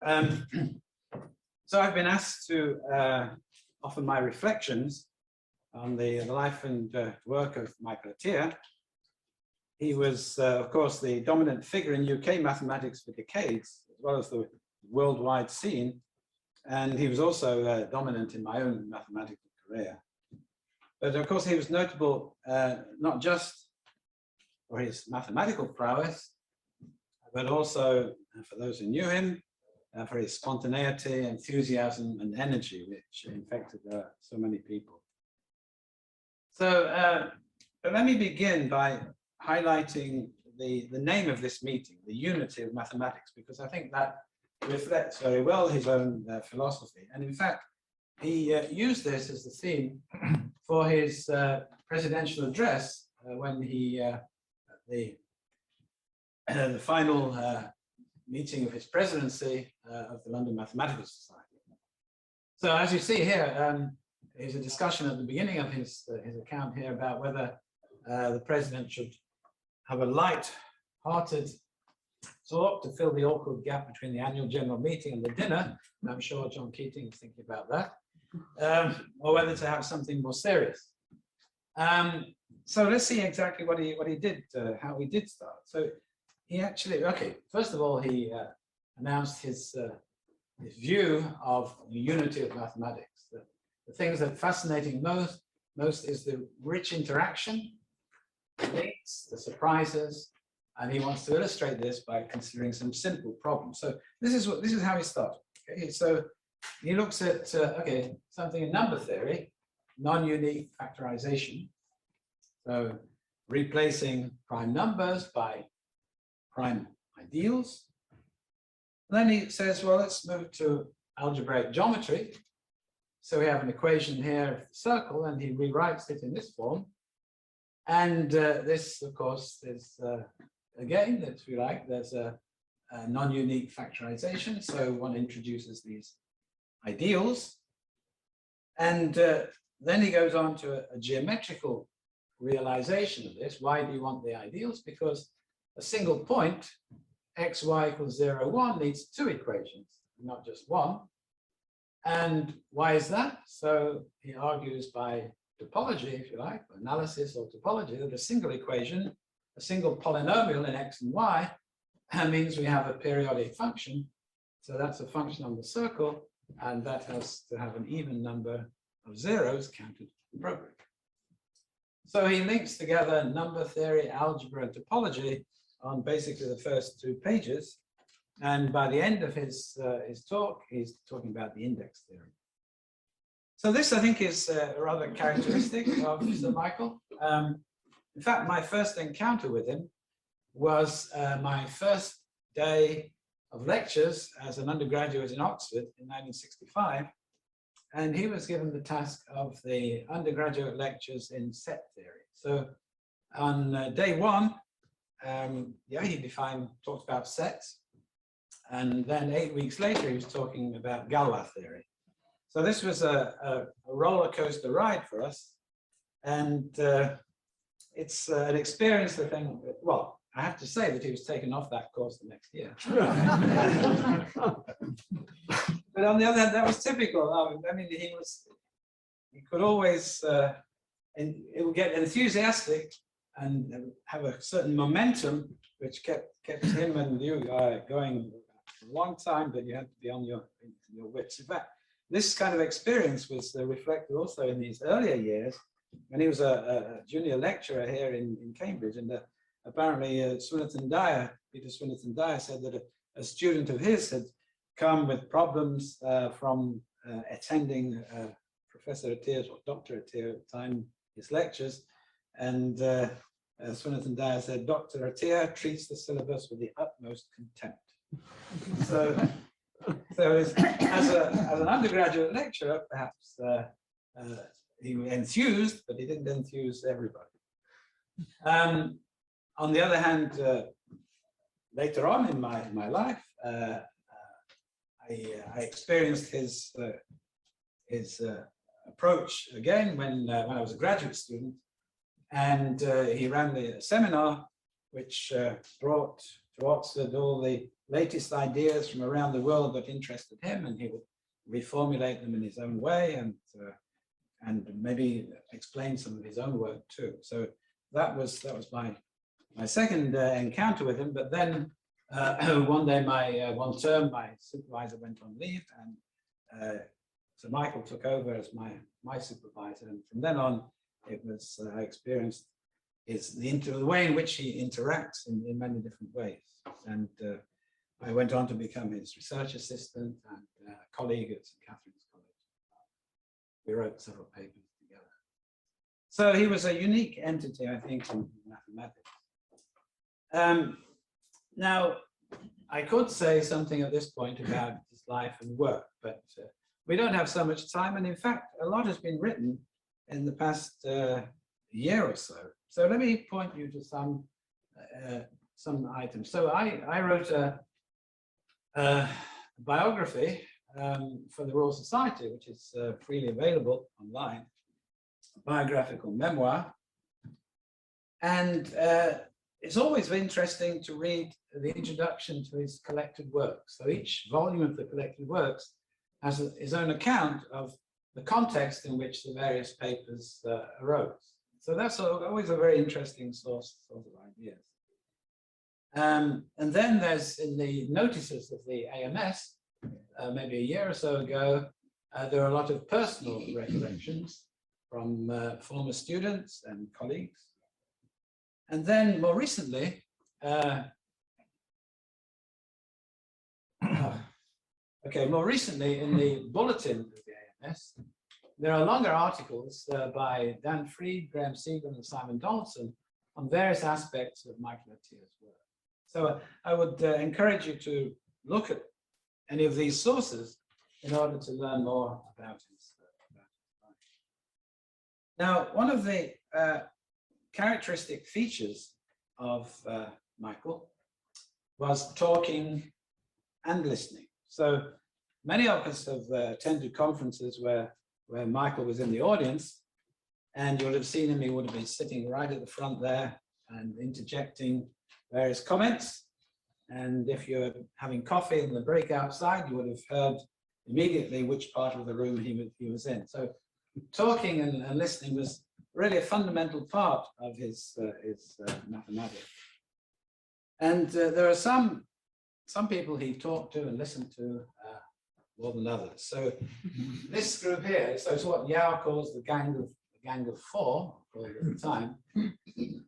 So I've been asked to offer my reflections on the life and work of Michael Atiyah. He was, of course, the dominant figure in UK mathematics for decades, as well as the worldwide scene. And he was also dominant in my own mathematical career. But of course, he was notable not just for his mathematical prowess, but also, for those who knew him, for his spontaneity, enthusiasm, and energy, which infected so many people. So but let me begin by highlighting the name of this meeting, the unity of mathematics, because I think that reflects very well his own philosophy. And in fact, he used this as the theme for his presidential address when he, the final meeting of his presidency of the London Mathematical Society. So as you see here, there's a discussion at the beginning of his account here about whether the president should have a light-hearted talk to fill the awkward gap between the annual general meeting and the dinner. I'm sure John Keating is thinking about that, or whether to have something more serious. So let's see exactly what he did, how he did start. So he actually, okay, first of all, he announced his view of the unity of mathematics. The things that fascinating most is the rich interaction, the links, the surprises, and he wants to illustrate this by considering some simple problems. So this is how he started. Okay, so he looks at okay, something in number theory, non-unique factorization. So replacing prime numbers by prime ideals. And then he says, well, let's move to algebraic geometry. So we have an equation here of the circle, and he rewrites it in this form. And this, of course, is again, if you like, there's a non-unique factorization. So one introduces these ideals. And then he goes on to a geometrical realization of this. Why do you want the ideals? Because a single point, x, y equals 0, 1, needs two equations, not just one. And why is that? So he argues by topology, if you like, analysis or topology, that a single equation, a single polynomial in x and y, means we have a periodic function. So that's a function on the circle, and that has to have an even number of zeros counted appropriately. So he links together number theory, algebra, and topology on basically the first 2 pages. And by the end of his talk, he's talking about the index theory. So this, I think, is rather characteristic of Sir Michael. In fact, my first encounter with him was my first day of lectures as an undergraduate in Oxford in 1965. And he was given the task of the undergraduate lectures in set theory. So on day 1, yeah, he talked about sets. And then 8 weeks later, he was talking about Galois theory. So this was a roller coaster ride for us. And it's an experience, I think, well, I have to say that he was taken off that course the next year. But on the other hand, that was typical. I mean, he could always, it would get enthusiastic and have a certain momentum, which kept him and you going for a long time, but you had to be on your wits. In fact, this kind of experience was reflected also in his earlier years when he was a junior lecturer here in Cambridge. And apparently Peter Swinnerton Dyer said that a student of his had come with problems from attending Professor Atiyah's or Dr. Atiyah at the time, his lectures. And Swinnerton Dyer said, Dr. Atiyah treats the syllabus with the utmost contempt. So as an undergraduate lecturer, perhaps he was enthused, but he didn't enthuse everybody. On the other hand, later on in my life, I experienced his approach again when I was a graduate student, and he ran the seminar which brought to Oxford all the latest ideas from around the world that interested him, and he would reformulate them in his own way and maybe explain some of his own work too. So that was my second encounter with him. But then one day, one term, my supervisor went on leave, and Sir Michael took over as my supervisor, and from then on, it was I experienced the way in which he interacts in many different ways, and I went on to become his research assistant and colleague at St. Catherine's College. We wrote several papers together. So he was a unique entity, I think, in mathematics. Now, I could say something at this point about his life and work, but we don't have so much time. And in fact, a lot has been written in the past year or so. So let me point you to some items. So I wrote a biography for the Royal Society, which is freely available online, a biographical memoir. And it's always interesting to read the introduction to his collected works. So each volume of the collected works has his own account of the context in which the various papers arose. So that's always a very interesting source of ideas. And then there's in the notices of the AMS, maybe a year or so ago, there are a lot of personal recollections from former students and colleagues. And then more recently, more recently in the bulletin of the AMS, there are longer articles by Dan Freed, Graham Siegel, and Simon Donaldson on various aspects of Michael Atiyah's work. So I would encourage you to look at any of these sources in order to learn more about his life. Now, one of the characteristic features of Michael was talking and listening. So many of us have attended conferences where Michael was in the audience, and you would have seen him. He would have been sitting right at the front there and interjecting various comments. And if you're having coffee in the break outside, you would have heard immediately which part of the room he was in. So talking and listening was really a fundamental part of his mathematics. And there are some people he talked to and listened to more than others. So this group here, so it's what Yao calls the gang of four, called at the time.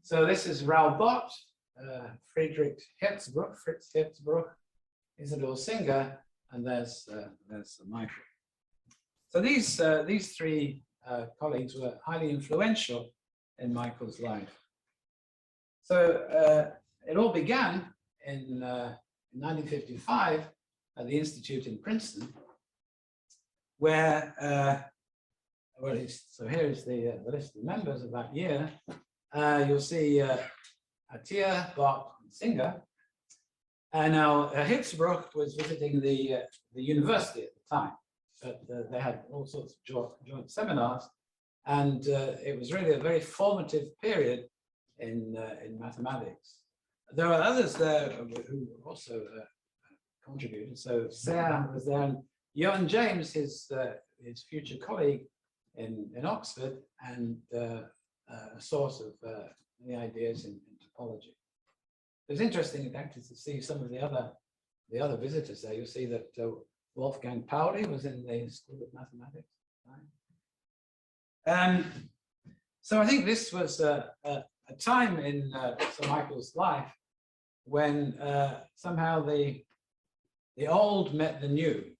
So this is Raoul Bott, Friedrich Herzbruch, Fritz Herzbruch, Isidor Singer, and there's Michael. So these three colleagues were highly influential in Michael's life. So it all began in 1955 at the Institute in Princeton, where, so here is the list of members of that year. You'll see Atiyah, Bott, and Singer. And now Hitzbruch was visiting the university at the time, but they had all sorts of joint seminars, and it was really a very formative period in mathematics. There are others there who also contributed. So Sarah was there, and Johan James, his future colleague in Oxford, and a source of the ideas in topology. It was interesting actually to see some of the other visitors there. You'll see that Wolfgang Pauli was in the School of Mathematics. Right? So I think this was a time in Sir Michael's life when somehow the old met the new.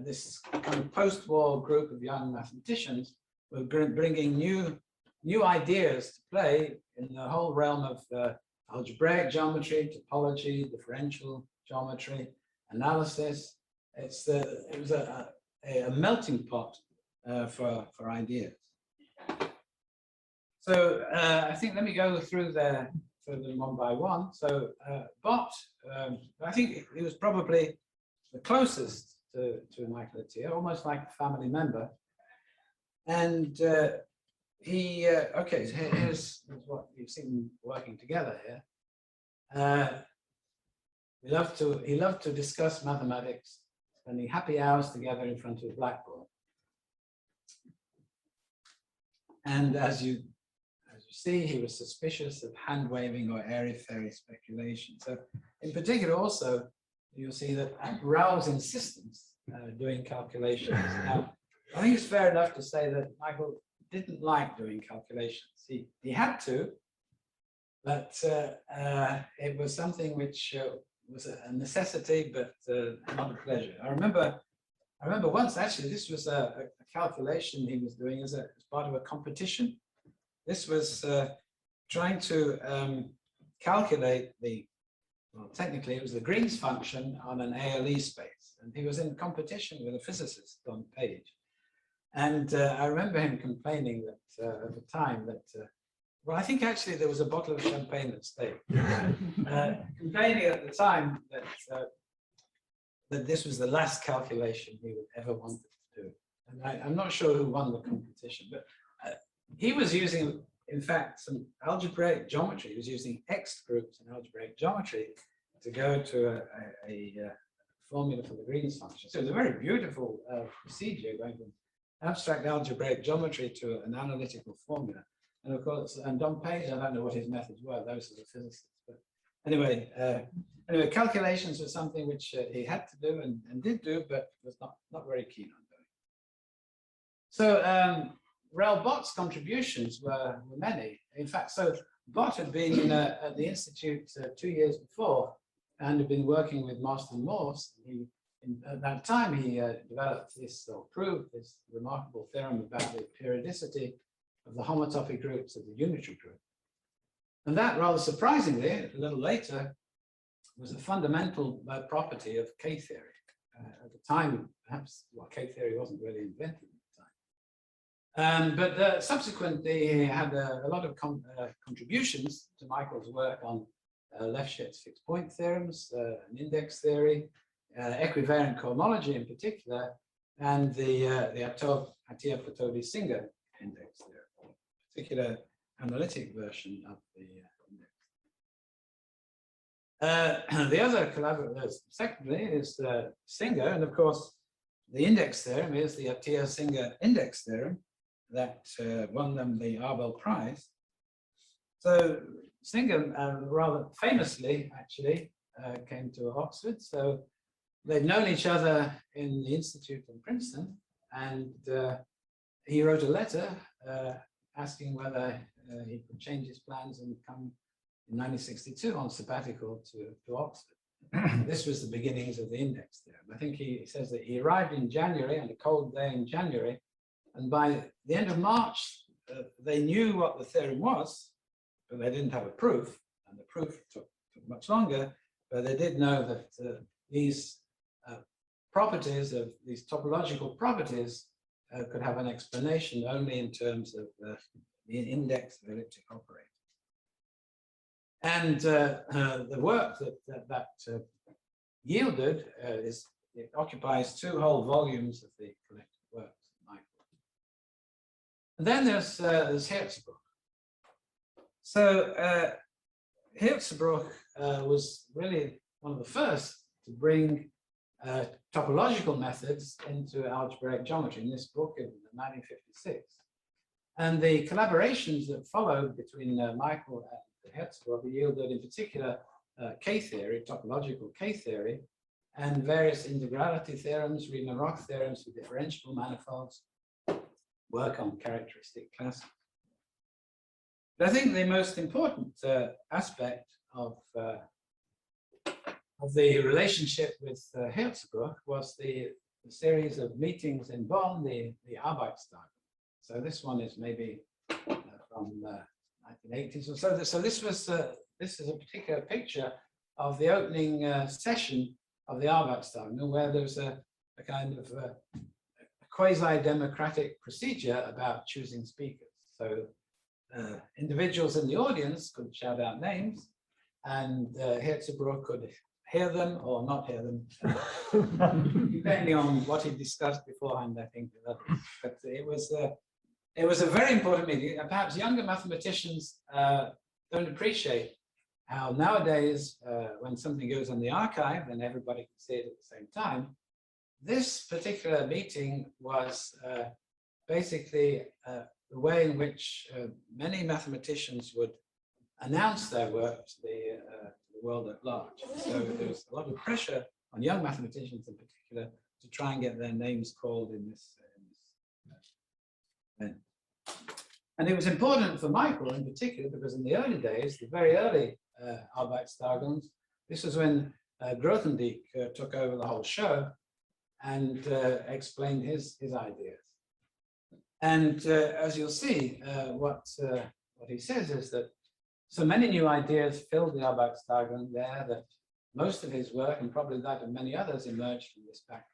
This kind of post-war group of young mathematicians were bringing new ideas to play in the whole realm of algebraic geometry, topology, differential geometry, analysis. It was a melting pot for ideas. So I think let me go through them one by one. So Bott, I think he was probably the closest to Michael Atiyah, almost like a family member. And okay, so here's what you've seen working together here. he loved to discuss mathematics, spending happy hours together in front of the blackboard. And as you see, he was suspicious of hand-waving or airy-fairy speculation. So in particular also, you'll see that at Raoul's insistence, doing calculations. Now, I think it's fair enough to say that Michael didn't like doing calculations. He had to, but it was something which was a necessity, but not a pleasure. I remember once, actually, this was a calculation he was doing as part of a competition. This was trying to calculate well, technically it was the Green's function on an ALE space. And he was in competition with a physicist on Page. And I remember him complaining that at the time that, well, I think actually there was a bottle of champagne at stake. Complaining at the time that, that this was the last calculation he would ever wanted to do. And I'm not sure who won the competition, but he was using, in fact, some algebraic geometry. He was using X groups in algebraic geometry to go to a formula for the Green's function. So it was a very beautiful procedure going from abstract algebraic geometry to an analytical formula. And of course, and on Page, I don't know what his methods were, those are the physicists. But anyway, calculations were something which he had to do and did do, but was not very keen on doing. So Raoul Bott's contributions were many. In fact, so Bott had been at the Institute 2 years before and had been working with Marston Morse. At that time, he developed this, or proved this remarkable theorem about the periodicity of the homotopy groups of the unitary group. And that, rather surprisingly, a little later, was a fundamental property of K-theory. At the time, perhaps, well, K-theory wasn't really invented at the time. But subsequently, he had a lot of contributions to Michael's work on Lefschetz's fixed point theorems, an index theory, equivariant cohomology in particular, and the Atiyah-Patodi-Singer index theory, a particular analytic version of the index. The other collaborators, secondly, is Singer, and of course, the index theorem is the Atiyah-Singer index theorem that won them the Arbel Prize. So Singer rather famously, actually, came to Oxford. So they'd known each other in the Institute in Princeton, and he wrote a letter asking whether he could change his plans and come in 1962 on sabbatical to Oxford. This was the beginnings of the index theorem. I think he says that he arrived in January, on a cold day in January, and by the end of March, they knew what the theorem was, but they didn't have a proof, and the proof took much longer, but they did know that these properties of these topological properties could have an explanation only in terms of the index of elliptic operator. And the work that yielded it occupies 2 whole volumes of the collected works of Michael. And then there's Hirzebruch. So Hirzebruch was really one of the first to bring topological methods into algebraic geometry in this book in 1956. And the collaborations that followed between Michael and Hirzebruch yielded in particular K-theory, topological K-theory, and various integrality theorems, Riemann-Roch theorems for differentiable manifolds, work on characteristic classes. But I think the most important aspect of the relationship with Hirzebruch was the series of meetings in Bonn, the Arbeitstag. So this one is maybe from 1980s or so. So this is a particular picture of the opening session of the Arbeitstag, where there was a kind of a quasi-democratic procedure about choosing speakers. So individuals in the audience could shout out names, and Hirzebruch could hear them or not hear them, depending on what he discussed beforehand, I think. But it was a very important meeting, and perhaps younger mathematicians don't appreciate how nowadays, when something goes on the archive, then everybody can see it at the same time. This particular meeting was basically the way in which many mathematicians would announce their work to the world at large. So there was a lot of pressure on young mathematicians in particular to try and get their names called in this event. And it was important for Michael in particular because in the early days, the very early Arbeitstagungen, this was when Grothendieck took over the whole show and explained his ideas. And as you'll see, what he says is that so many new ideas filled the Arbeitstagungen there that most of his work, and probably that of many others, emerged from this background.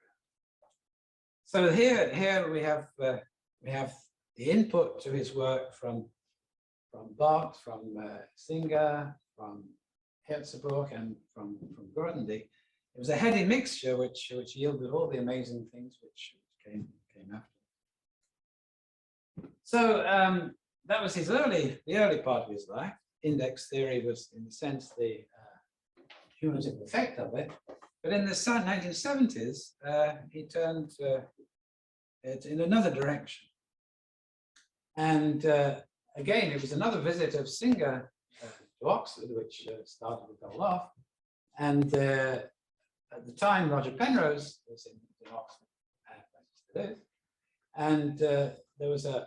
So here we have the input to his work from Bach, from Singer, from Hirzebruch, and from Grothendieck. It was a heady mixture which yielded all the amazing things which came after. So that was the early part of his life. Index theory was, in a sense, the cumulative effect of it. But in the 1970s, he turned it in another direction. And again, it was another visit of Singer to Oxford, which started it all off. And at the time, Roger Penrose was in Oxford, and there was an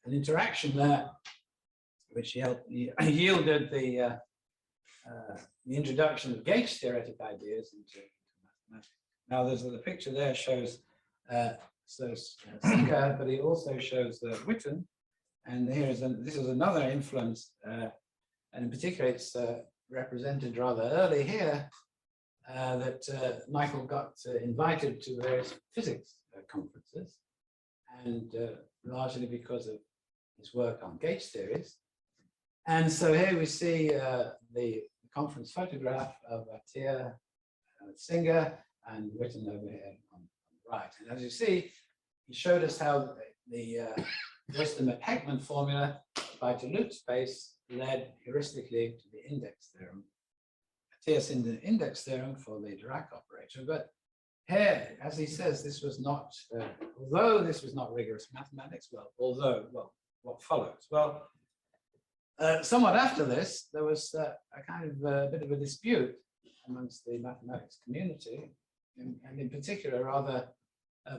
interaction there, which yielded the introduction of gauge theoretic ideas into mathematics. Now, there's the picture there shows Singer, but it also shows Witten, and this is another influence, and in particular, it's represented rather early here that Michael got invited to various physics conferences, and largely because of his work on gauge theories. And so here we see the conference photograph of Atiyah, Singer, and Witten over here on the right. And as you see, he showed us how the Westermann-Heckman formula by dilute space led heuristically to the index theorem. Atiyah's in the index theorem for the Dirac operator. But here, as he says, this was not, although this was not rigorous mathematics, what follows? Well, somewhat after this, there was a kind of a bit of a dispute amongst the mathematics community, and in particular, a rather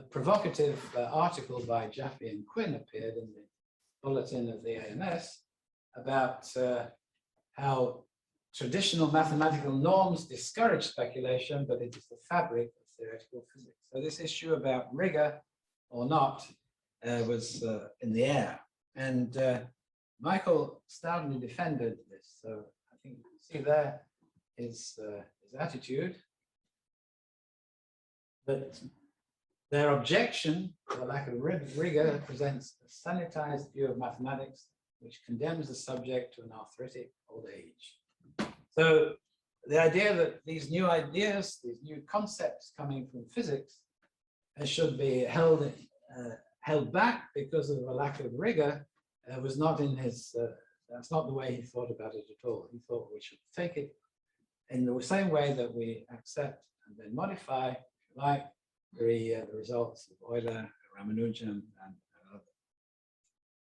provocative article by Jaffe and Quinn appeared in the bulletin of the AMS about how traditional mathematical norms discourage speculation, but it is the fabric of theoretical physics. So this issue about rigor or not was in the air. And Michael stoutly defended this. So I think you can see there his attitude. But their objection to the lack of rigor presents a sanitized view of mathematics, which condemns the subject to an arthritic old age. So the idea that these new ideas, these new concepts coming from physics should be held back because of a lack of rigor was not in his, that's not the way he thought about it at all. He thought we should take it in the same way that we accept and then modify, if you like, the results of Euler, Ramanujan, and others.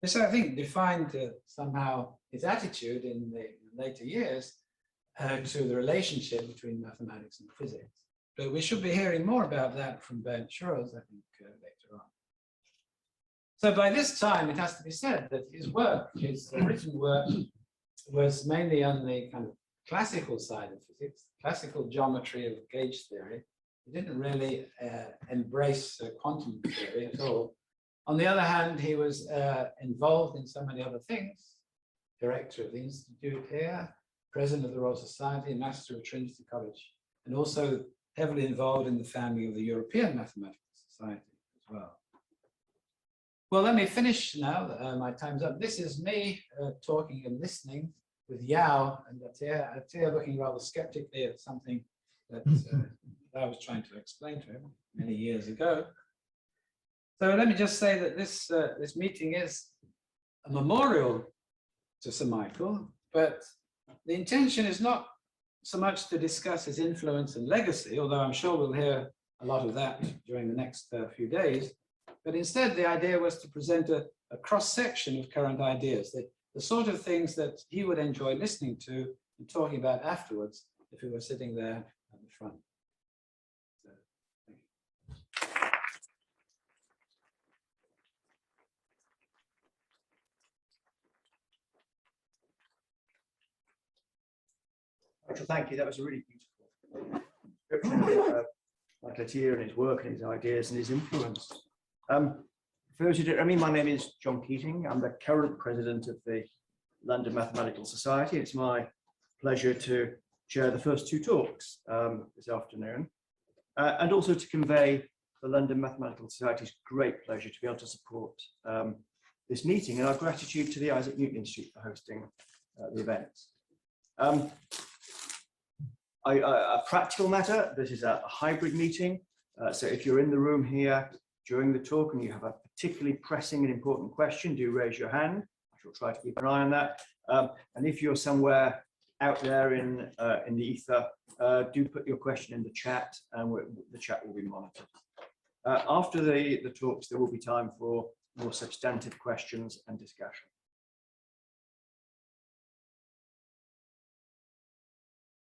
This, I think, defined somehow his attitude in the later years to the relationship between mathematics and physics. But we should be hearing more about that from Bernd Schroers, I think, later on. So by this time, it has to be said that his work, his written work, was mainly on the kind of classical side of physics, classical geometry of gauge theory. He didn't really embrace quantum theory at all. On the other hand, he was involved in so many other things, director of the Institute here, president of the Royal Society, master of Trinity College, and also heavily involved in the founding of the European Mathematical Society as well. Well, let me finish now. My time's up. This is me talking and listening with Yao and Atiyah looking rather skeptically at something that I was trying to explain to him many years ago. So let me just say that this meeting is a memorial to Sir Michael, but the intention is not so much to discuss his influence and legacy, although I'm sure we'll hear a lot of that during the next few days, but instead the idea was to present a cross-section of current ideas, the sort of things that he would enjoy listening to and talking about afterwards if he were sitting there at the front. So, Nigel, thank you. That was a really beautiful description of Michael Atiyah and his work and his ideas and his influence. For those who don't know me, my name is John Keating. I'm the current president of the London Mathematical Society. It's my pleasure to chair the first two talks this afternoon, and also to convey the London Mathematical Society's great pleasure to be able to support this meeting and our gratitude to the Isaac Newton Institute for hosting the event. A practical matter, this is a hybrid meeting, so if you're in the room here during the talk and you have a particularly pressing and important question, do raise your hand. I shall try to keep an eye on that. And if you're somewhere out there in the ether, do put your question in the chat, and the chat will be monitored. After the talks, there will be time for more substantive questions and discussion.